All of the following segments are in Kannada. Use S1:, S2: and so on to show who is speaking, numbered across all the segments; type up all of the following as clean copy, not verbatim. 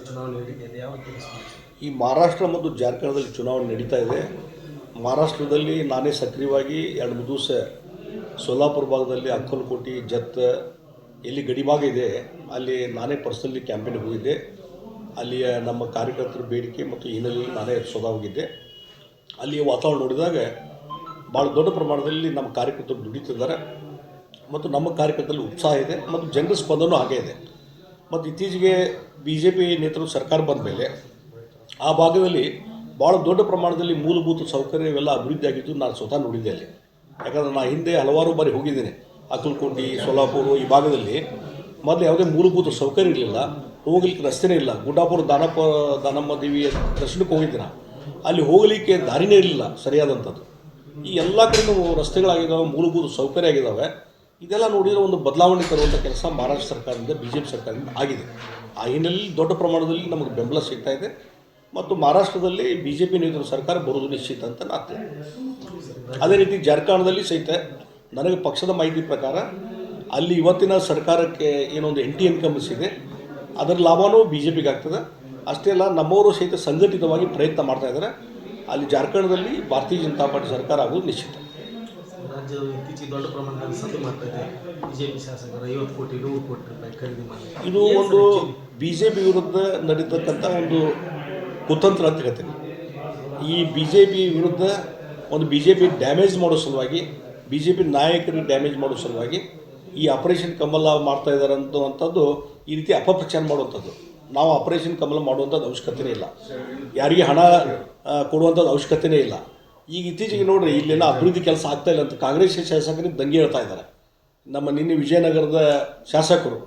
S1: ಚುನಾವಣೆ ನಡೀತಿದೆ, ಯಾವ ಕೆಲಸ?
S2: ಈ ಮಹಾರಾಷ್ಟ್ರ ಮತ್ತು ಜಾರ್ಖಂಡದಲ್ಲಿ ಚುನಾವಣೆ ನಡೀತಾ ಇದೆ. ಮಹಾರಾಷ್ಟ್ರದಲ್ಲಿ ನಾನೇ ಸಕ್ರಿಯವಾಗಿ 2-3 ದಿವಸ ಸೋಲಾಪುರ ಭಾಗದಲ್ಲಿ ಅಕ್ಕಲಕೋಟೆ ಜತ್ ಎಲ್ಲಿ ಗಡಿಭಾಗ ಇದೆ ಅಲ್ಲಿ ನಾನೇ ಪರ್ಸನಲಿ ಕ್ಯಾಂಪೇನ್ಗೆ ಹೋಗಿದ್ದೆ. ಅಲ್ಲಿಯ ನಮ್ಮ ಕಾರ್ಯಕರ್ತರ ಬೇಡಿಕೆ ಮತ್ತು ಹಿನ್ನೆಲೆಯಲ್ಲಿ ನಾನೇ ಸೋದಾ ಹೋಗಿದ್ದೆ. ಅಲ್ಲಿಯ ವಾತಾವರಣ ನೋಡಿದಾಗ ಭಾಳ ದೊಡ್ಡ ಪ್ರಮಾಣದಲ್ಲಿ ನಮ್ಮ ಕಾರ್ಯಕರ್ತರು ದುಡಿತಿದ್ದಾರೆ ಮತ್ತು ನಮ್ಮ ಕಾರ್ಯಕರ್ತರಲ್ಲಿ ಉತ್ಸಾಹ ಇದೆ ಮತ್ತು ಜನರ ಸ್ಪಂದನೂ ಹಾಗೇ ಇದೆ. ಮತ್ತು ಇತ್ತೀಚೆಗೆ BJP ನೇತೃತ್ವದ ಸರ್ಕಾರ ಬಂದ ಮೇಲೆ ಆ ಭಾಗದಲ್ಲಿ ಭಾಳ ದೊಡ್ಡ ಪ್ರಮಾಣದಲ್ಲಿ ಮೂಲಭೂತ ಸೌಕರ್ಯ ಇವೆಲ್ಲ ಅಭಿವೃದ್ಧಿ ಆಗಿದ್ದು ನಾನು ಸ್ವತಃ ನೋಡಿದ್ದೆ ಅಲ್ಲಿ. ಯಾಕಂದರೆ ನಾನು ಹಿಂದೆ ಹಲವಾರು ಬಾರಿ ಹೋಗಿದ್ದೇನೆ. ಅಕ್ಕಲಕೋಟೆ, ಸೋಲಾಪುರ ಈ ಭಾಗದಲ್ಲಿ ಮೊದಲು ಯಾವುದೇ ಮೂಲಭೂತ ಸೌಕರ್ಯ ಇರಲಿಲ್ಲ, ಹೋಗ್ಲಿಕ್ಕೆ ರಸ್ತೆನೇ ಇಲ್ಲ. ಗುಡ್ಡಾಪುರ ದಾನಮ್ಮ ದೇವಿಯ ದರ್ಶನಕ್ಕೆ ಹೋಗಿದ್ದೆ. ಅಲ್ಲಿ ಹೋಗಲಿಕ್ಕೆ ದಾರಿನೇ ಇರಲಿಲ್ಲ ಸರಿಯಾದಂಥದ್ದು. ಈ ಎಲ್ಲ ಕಡೆಯೂ ರಸ್ತೆಗಳಾಗಿದ್ದಾವೆ, ಮೂಲಭೂತ ಸೌಕರ್ಯ ಆಗಿದ್ದಾವೆ. ಇದೆಲ್ಲ ನೋಡಿದರೆ ಒಂದು ಬದಲಾವಣೆ ತರುವಂಥ ಕೆಲಸ ಮಹಾರಾಷ್ಟ್ರ ಸರ್ಕಾರದಿಂದ BJP ಸರ್ಕಾರದಿಂದ ಆಗಿದೆ. ಆ ಹಿನ್ನೆಲೆಯಲ್ಲಿ ದೊಡ್ಡ ಪ್ರಮಾಣದಲ್ಲಿ ನಮಗೆ ಬೆಂಬಲ ಸಿಗ್ತಾ ಇದೆ ಮತ್ತು ಮಹಾರಾಷ್ಟ್ರದಲ್ಲಿ BJP ನೇತೃತ್ವದ ಸರ್ಕಾರ ಬರೋದು ನಿಶ್ಚಿತ ಅಂತ ನಾಗ್ತದೆ. ಅದೇ ರೀತಿ ಜಾರ್ಖಂಡದಲ್ಲಿ ಸಹಿತ ನನಗೆ ಪಕ್ಷದ ಮಾಹಿತಿ ಪ್ರಕಾರ ಅಲ್ಲಿ ಇವತ್ತಿನ ಸರ್ಕಾರಕ್ಕೆ ಏನೊಂದು NT ಇನ್ಕಮ್ಸ್ ಇದೆ, ಅದರ ಲಾಭವೂ BJPಗೆ ಆಗ್ತದೆ. ಅಷ್ಟೇ ಅಲ್ಲ, ನಮ್ಮವರು ಸಹಿತ ಸಂಘಟಿತವಾಗಿ ಪ್ರಯತ್ನ ಮಾಡ್ತಾ ಇದ್ದಾರೆ. ಅಲ್ಲಿ ಜಾರ್ಖಂಡದಲ್ಲಿ ಭಾರತೀಯ ಜನತಾ ಪಾರ್ಟಿ ಸರ್ಕಾರ ಆಗೋದು ನಿಶ್ಚಿತ.
S1: ರಾಜ್ಯವು ಇತ್ತೀಚೆಗೆ ದೊಡ್ಡ ಪ್ರಮಾಣದಲ್ಲಿ ಸಂದು ಮಾಡ್ತಾ ಇದೆ. BJP ಶಾಸಕರು 50 ಕೋಟಿ 100 ಕೋಟಿ ರೂಪಾಯಿ ಖರೀದಿ ಮಾಡಿ,
S2: ಇದು ಒಂದು BJP ವಿರುದ್ಧ ನಡೀತಕ್ಕಂಥ ಒಂದು ಕುತಂತ್ರ ಅಂತ ಹೇಳ್ತೀನಿ. ಈ BJP ವಿರುದ್ಧ ಒಂದು BJP ಡ್ಯಾಮೇಜ್ ಮಾಡೋ ಸಲುವಾಗಿ, BJP ನಾಯಕರಿಗೆ ಡ್ಯಾಮೇಜ್ ಮಾಡೋ ಸಲುವಾಗಿ ಈ ಆಪರೇಷನ್ ಕಮಲ ಮಾಡ್ತಾ ಇದ್ದಾರೆ ಅನ್ನುವಂಥದ್ದು ಈ ರೀತಿ ಅಪಪ್ರಚಾರ ಮಾಡುವಂಥದ್ದು. ನಾವು ಆಪರೇಷನ್ ಕಮಲ ಮಾಡುವಂಥದ್ದು ಅವಶ್ಯಕತೆಯೇ ಇಲ್ಲ, ಯಾರಿಗೆ ಹಣ ಕೊಡುವಂಥದ್ದು ಅವಶ್ಯಕತೆಯೇ ಇಲ್ಲ. ಈಗ ಇತ್ತೀಚೆಗೆ ನೋಡ್ರಿ, ಇಲ್ಲೆಲ್ಲ ಅಭಿವೃದ್ಧಿ ಕೆಲಸ ಆಗ್ತಾ ಇಲ್ಲ ಅಂತ ಕಾಂಗ್ರೆಸ್ ಶಾಸಕರಿಗೆ ದಂಗೆ ಹೇಳ್ತಾ ಇದ್ದಾರೆ. ನಮ್ಮ ನಿನ್ನೆ ವಿಜಯನಗರದ ಶಾಸಕರು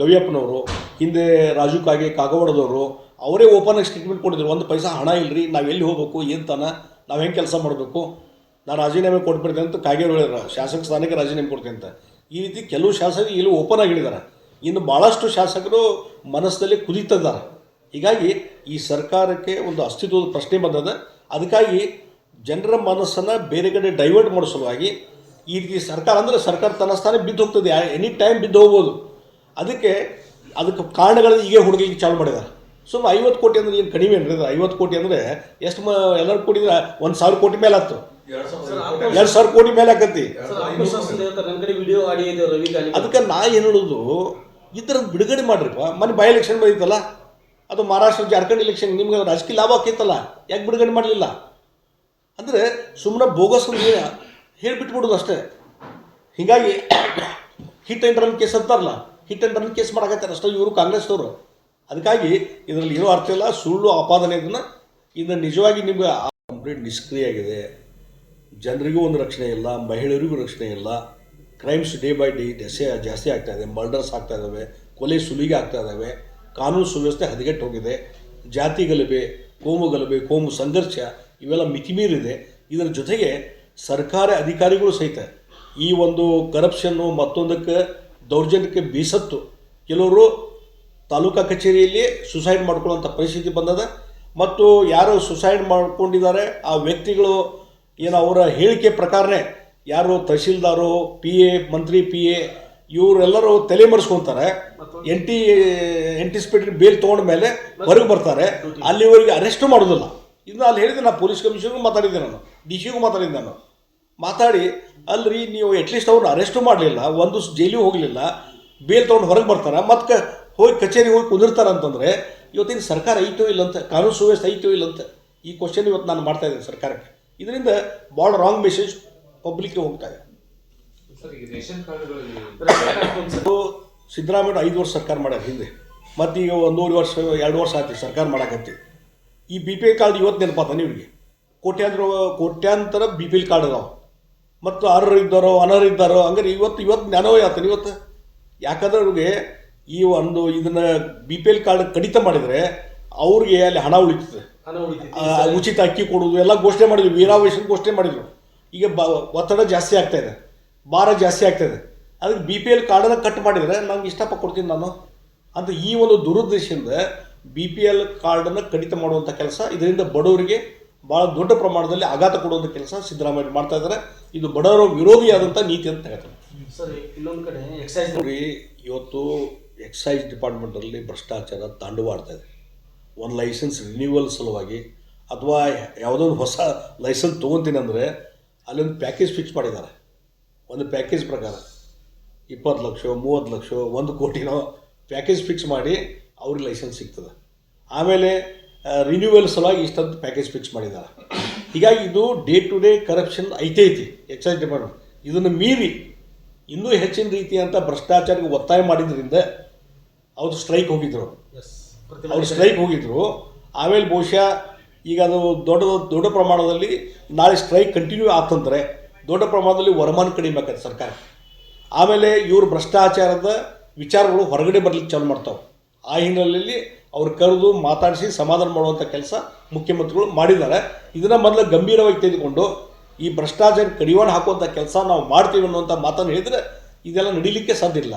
S2: ಗವಿಯಪ್ಪನವರು, ಹಿಂದೆ ರಾಜು ಕಾಗವಾಡದವರು ಅವರೇ ಓಪನ್ ಆಗಿ ಸ್ಟೇಟ್ಮೆಂಟ್ ಕೊಟ್ಟಿದ್ರು. 1 ಪೈಸಾ ಹಣ ಇಲ್ಲರಿ, ನಾವು ಎಲ್ಲಿ ಹೋಗಬೇಕು, ಏನು ತಾನ, ನಾವು ಹೆಂಗೆ ಕೆಲಸ ಮಾಡಬೇಕು, ನಾನು ರಾಜೀನಾಮೆ ಕೊಟ್ಬಿಡ್ತೇನೆ ಅಂತ ಕಾಗೇರು ಹೇಳಿದ್ರು. ಶಾಸಕ ಸ್ಥಾನಕ್ಕೆ ರಾಜೀನಾಮೆ ಕೊಡ್ತೇನೆ ಅಂತ. ಈ ರೀತಿ ಕೆಲವು ಶಾಸಕರು ಇಲ್ಲಿ ಓಪನ್ ಆಗಿ ಹೇಳಿದ್ದಾರೆ. ಇನ್ನು ಭಾಳಷ್ಟು ಶಾಸಕರು ಮನಸ್ಸಲ್ಲಿ ಕುದೀತಿದ್ದಾರೆ. ಹೀಗಾಗಿ ಈ ಸರ್ಕಾರಕ್ಕೆ ಒಂದು ಅಸ್ತಿತ್ವದ ಪ್ರಶ್ನೆ ಬಂದದ. ಅದಕ್ಕಾಗಿ ಜನರ ಮನಸ್ಸನ್ನು ಬೇರೆ ಕಡೆ ಡೈವರ್ಟ್ ಮಾಡೋ ಸಲುವಾಗಿ ಈ ರೀತಿ ಸರ್ಕಾರ ಅಂದರೆ ಸರ್ಕಾರ ತನ್ನ ಸ್ಥಾನ ಬಿದ್ದು ಹೋಗ್ತದೆ, ಎನಿ ಟೈಮ್ ಬಿದ್ದು ಹೋಗ್ಬೋದು. ಅದಕ್ಕೆ ಕಾರಣಗಳನ್ನು ಈಗ ಹುಡುಗಿಗೆ ಚಾಲು ಮಾಡಿದ್ದಾರೆ. ಸುಮ್ಮನೆ 50 ಕೋಟಿ ಅಂದರೆ ಏನು ಕಡಿಮೆ ಅಂದರೆ, 50 ಕೋಟಿ ಅಂದರೆ ಎಷ್ಟು ಎಲ್ಲರೂ ಕೋಟಿ 1,000 ಕೋಟಿ ಮೇಲೆ ಆಯ್ತು, 2,000 ಕೋಟಿ ಮೇಲೆ ಆಕತಿ. ಅದಕ್ಕೆ ನಾ ಏನು ಹೇಳೋದು, ಈ ಥರದ್ದು ಬಿಡುಗಡೆ ಮಾಡ್ರಿಪ್ಪ. ಮೊನ್ನೆ ಬೈ ಎಲೆಕ್ಷನ್ ಬಂದಿತ್ತಲ್ಲ, ಅದು ಮಹಾರಾಷ್ಟ್ರ ಜಾರ್ಖಂಡ್ ಎಲೆಕ್ಷನ್, ನಿಮ್ಗೆ ರಾಜಕೀಯ ಲಾಭ ಆಕೈತಲ್ಲ, ಯಾಕೆ ಬಿಡುಗಡೆ ಮಾಡಲಿಲ್ಲ? ಅಂದರೆ ಸುಮ್ಮನೆ ಬೋಗಸ್ ಹೇಳಿಬಿಟ್ಬಿಡೋದು ಅಷ್ಟೇ. ಹೀಗಾಗಿ ಹಿಟ್ ಆ್ಯಂಡ್ ರನ್ ಕೇಸ್ ಅಂತಾರಲ್ಲ, ಹಿಟ್ ಆ್ಯಂಡ್ ರನ್ ಕೇಸ್ ಮಾಡಕತ್ತಾರೆ ಅಷ್ಟೇ ಇವರು ಕಾಂಗ್ರೆಸ್ನವರು. ಅದಕ್ಕಾಗಿ ಇದರಲ್ಲಿ ಏನೂ ಅರ್ಥ ಇಲ್ಲ, ಸುಳ್ಳು ಆಪಾದನೆ. ಇದನ್ನು ನಿಜವಾಗಿ ನಿಮ್ಗೆ ಕಂಪ್ಲೀಟ್ ನಿಷ್ಕ್ರಿಯ ಆಗಿದೆ. ಜನರಿಗೂ ಒಂದು ರಕ್ಷಣೆ ಇಲ್ಲ, ಮಹಿಳೆಯರಿಗೂ ರಕ್ಷಣೆ ಇಲ್ಲ. ಕ್ರೈಮ್ಸ್ ಡೇ ಬೈ ಡೇ ಜಾಸ್ತಿ ಆಗ್ತಾ ಇದೆ, ಮರ್ಡರ್ಸ್ ಆಗ್ತಾ ಇದ್ದಾವೆ, ಕೊಲೆ ಸುಲಿಗೆ ಆಗ್ತಾ ಇದ್ದಾವೆ, ಕಾನೂನು ಸುವ್ಯವಸ್ಥೆ ಹದಗೆಟ್ಟು ಹೋಗಿದೆ, ಜಾತಿ ಗಲಭೆ, ಕೋಮು ಸಂಘರ್ಷ ಇವೆಲ್ಲ ಮಿತಿಮೀರಿದೆ. ಇದರ ಜೊತೆಗೆ ಸರ್ಕಾರಿ ಅಧಿಕಾರಿಗಳು ಸಹಿತ ಈ ಒಂದು ಕರಪ್ಷನ್ನು ಮತ್ತೊಂದಕ್ಕೆ ದೌರ್ಜನ್ಯಕ್ಕೆ ಬೇಸತ್ತು ಕೆಲವರು ತಾಲೂಕಾ ಕಚೇರಿಯಲ್ಲಿ ಸುಸೈಡ್ ಮಾಡ್ಕೊಳ್ಳೋಂಥ ಪರಿಸ್ಥಿತಿ ಬಂದದ. ಮತ್ತು ಯಾರು ಸುಸೈಡ್ ಮಾಡ್ಕೊಂಡಿದ್ದಾರೆ ಆ ವ್ಯಕ್ತಿಗಳು ಏನು ಅವರ ಹೇಳಿಕೆ ಪ್ರಕಾರನೇ ಯಾರು ತಹಶೀಲ್ದಾರು, PA, ಮಂತ್ರಿ PA ಇವರೆಲ್ಲರೂ ತಲೆಮರೆಸ್ಕೊತಾರೆ. ಎಂಟಿಸಿಪೇಟರಿ ಬೇಲ್ ತೊಗೊಂಡ ಮೇಲೆ ಹೊರಗೆ ಬರ್ತಾರೆ, ಅಲ್ಲಿವರೆಗೆ ಅರೆಸ್ಟು ಮಾಡೋದಿಲ್ಲ. ಇದನ್ನ ಅಲ್ಲಿ ಹೇಳಿದೆ, ನಾನು ಪೊಲೀಸ್ ಕಮಿಷನರ್ಗೂ ಮಾತಾಡಿದ್ದೆ, ನಾನು DC ಗೂ ಮಾತಾಡಿದ್ದೆ. ನಾನು ಮಾತಾಡಿ, ಅಲ್ರಿ ನೀವು ಅಟ್ಲೀಸ್ಟ್ ಅವ್ರನ್ನ ಅರೆಸ್ಟು ಮಾಡಲಿಲ್ಲ, ಒಂದು ಜೈಲಿಗೆ ಹೋಗಲಿಲ್ಲ, ಬೇಲ್ ತೊಗೊಂಡು ಹೊರಗೆ ಬರ್ತಾರೆ, ಮತ್ತು ಹೋಗಿ ಕಚೇರಿಗೆ ಹೋಗಿ ಕುದಿರ್ತಾರೆ ಅಂತಂದರೆ ಇವತ್ತಿನ ಸರ್ಕಾರ ಐತೋ ಇಲ್ಲಂತ, ಕಾನೂನು ಸುವ್ಯವಸ್ಥೆ ಐತೋ ಇಲ್ಲಂತ ಈ ಕ್ವಶನ್ ಇವತ್ತು ನಾನು ಮಾಡ್ತಾ ಇದ್ದೇನೆ ಸರ್ಕಾರಕ್ಕೆ. ಇದರಿಂದ ಭಾಳ ರಾಂಗ್ ಮೆಸೇಜ್ ಪಬ್ಲಿಕ್ಗೆ ಹೋಗ್ತಾ ಇದೆ. ಸಿದ್ದರಾಮಯ್ಯ 5 ವರ್ಷ ಸರ್ಕಾರ ಮಾಡ್ಯಾರ ಹಿಂದೆ, ಮತ್ತು ಈಗ 1.5 ವರ್ಷ 2 ವರ್ಷ ಆಯ್ತು ಸರ್ಕಾರ ಮಾಡಕತ್ತಿ. ಈ BPL ಕಾರ್ಡ್ ಇವತ್ತು ನೆನಪಾತಾನೆ ಇವರಿಗೆ. ಕೋಟ್ಯಾಂತರ BPL ಕಾರ್ಡ್ ಅದಾವೆ, ಮತ್ತು ಅರ್ಹರಿದ್ದಾರೋ ಅನರ್ಹರಿದ್ದಾರೋ ಹಂಗಾರೆ ಇವತ್ತು ಜ್ಞಾನವೇ ಆತಾನೆ ಇವತ್ತು. ಯಾಕಂದ್ರೆ ಅವ್ರಿಗೆ ಈ ಒಂದು ಇದನ್ನು BPL ಕಾರ್ಡ್ ಕಡಿತ ಮಾಡಿದರೆ ಅವ್ರಿಗೆ ಅಲ್ಲಿ ಹಣ ಉಳಿತದೆ. ಉಚಿತ ಅಕ್ಕಿ ಕೊಡೋದು ಎಲ್ಲ ಘೋಷಣೆ ಮಾಡಿದ್ರು, ವೀರಾವೇಶನ್ ಘೋಷಣೆ ಮಾಡಿದರು. ಈಗ ಒತ್ತಡ ಜಾಸ್ತಿ ಆಗ್ತಾಯಿದೆ, ಭಾರ ಜಾಸ್ತಿ ಆಗ್ತಾಯಿದೆ. ಅದಕ್ಕೆ BPL ಕಾರ್ಡನ್ನು ಕಟ್ ಮಾಡಿದರೆ ನಂಗೆ ಇಷ್ಟಪಟ್ಟು ಕೊಡ್ತೀನಿ ನಾನು ಅಂತ ಈ ಒಂದು ದುರುದ್ದೇಶದಿಂದ BPL ಕಾರ್ಡನ್ನು ಕಡಿತ ಮಾಡುವಂಥ ಕೆಲಸ, ಇದರಿಂದ ಬಡವರಿಗೆ ಭಾಳ ದೊಡ್ಡ ಪ್ರಮಾಣದಲ್ಲಿ ಆಘಾತ ಕೊಡುವಂಥ ಕೆಲಸ ಸಿದ್ದರಾಮಯ್ಯ ಮಾಡ್ತಾ ಇದ್ದಾರೆ. ಇದು ಬಡವರ ವಿರೋಧಿಯಾದಂಥ ನೀತಿ ಅಂತ ಹೇಳ್ತಾರೆ.
S1: ಸರ್, ಇನ್ನೊಂದು ಕಡೆ ಎಕ್ಸೈಸ್
S2: ನೋಡಿ, ಇವತ್ತು ಎಕ್ಸೈಸ್ ಡಿಪಾರ್ಟ್ಮೆಂಟಲ್ಲಿ ಭ್ರಷ್ಟಾಚಾರ ತಾಂಡವಾಡ್ತಾ ಇದೆ. ಒಂದು ಲೈಸೆನ್ಸ್ ರಿನ್ಯೂವಲ್ ಸಲುವಾಗಿ ಅಥವಾ ಯಾವುದೋ ಒಂದು ಹೊಸ ಲೈಸೆನ್ಸ್ ತೊಗೊತೀನಿ ಅಂದರೆ ಅಲ್ಲೊಂದು ಪ್ಯಾಕೇಜ್ ಫಿಕ್ಸ್ ಮಾಡಿದ್ದಾರೆ. ಒಂದು ಪ್ಯಾಕೇಜ್ ಪ್ರಕಾರ 20 ಲಕ್ಷ 30 ಲಕ್ಷ 1 ಕೋಟಿನೋ ಪ್ಯಾಕೇಜ್ ಫಿಕ್ಸ್ ಮಾಡಿ ಅವ್ರಿಗೆ ಲೈಸೆನ್ಸ್ ಸಿಗ್ತದೆ. ಆಮೇಲೆ ರಿನ್ಯೂವಲ್ ಸಲುವಾಗಿ ಇಷ್ಟಂತ ಪ್ಯಾಕೇಜ್ ಫಿಕ್ಸ್ ಮಾಡಿದ್ದಾರೆ. ಹೀಗಾಗಿ ಇದು ಡೇ ಟು ಡೇ ಕರಪ್ಷನ್ ಐತಿ ಎಕ್ಸೈಸ್ ಡಿಪಾರ್ಟ್ಮೆಂಟ್. ಇದನ್ನು ಮೀರಿ ಇನ್ನೂ ಹೆಚ್ಚಿನ ರೀತಿಯಂಥ ಭ್ರಷ್ಟಾಚಾರಕ್ಕೆ ಒತ್ತಾಯ ಮಾಡಿದ್ರಿಂದ ಅವ್ರು ಸ್ಟ್ರೈಕ್ ಹೋಗಿದ್ರು. ಅವ್ರು ಸ್ಟ್ರೈಕ್ ಹೋಗಿದ್ರು. ಆಮೇಲೆ ಬಹುಶಃ ಈಗ ಅದು ದೊಡ್ಡ ಪ್ರಮಾಣದಲ್ಲಿ ನಾಳೆ ಸ್ಟ್ರೈಕ್ ಕಂಟಿನ್ಯೂ ಆಗ್ತಂದ್ರೆ ದೊಡ್ಡ ಪ್ರಮಾಣದಲ್ಲಿ ವರಮಾನ ಕಡಿಮೆ ಆಗ್ತದೆ ಸರ್ಕಾರ. ಆಮೇಲೆ ಇವರು ಭ್ರಷ್ಟಾಚಾರದ ವಿಚಾರಗಳು ಹೊರಗಡೆ ಬರ್ಲಿಕ್ಕೆ ಚಾಲು ಮಾಡ್ತಾವೆ. ಆ ಹಿನ್ನೆಲೆಯಲ್ಲಿ ಅವ್ರು ಕರೆದು ಮಾತಾಡಿಸಿ ಸಮಾಧಾನ ಮಾಡುವಂಥ ಕೆಲಸ ಮುಖ್ಯಮಂತ್ರಿಗಳು ಮಾಡಿದ್ದಾರೆ. ಇದನ್ನು ಮೊದಲು ಗಂಭೀರವಾಗಿ ತೆಗೆದುಕೊಂಡು ಈ ಭ್ರಷ್ಟಾಚಾರ ಕಡಿವಾಣ ಹಾಕುವಂಥ ಕೆಲಸ ನಾವು ಮಾಡ್ತೀವಿ ಅನ್ನುವಂಥ ಮಾತನ್ನು ಹೇಳಿದರೆ ಇದೆಲ್ಲ ನಡೀಲಿಕ್ಕೆ ಸಾಧ್ಯ ಇಲ್ಲ.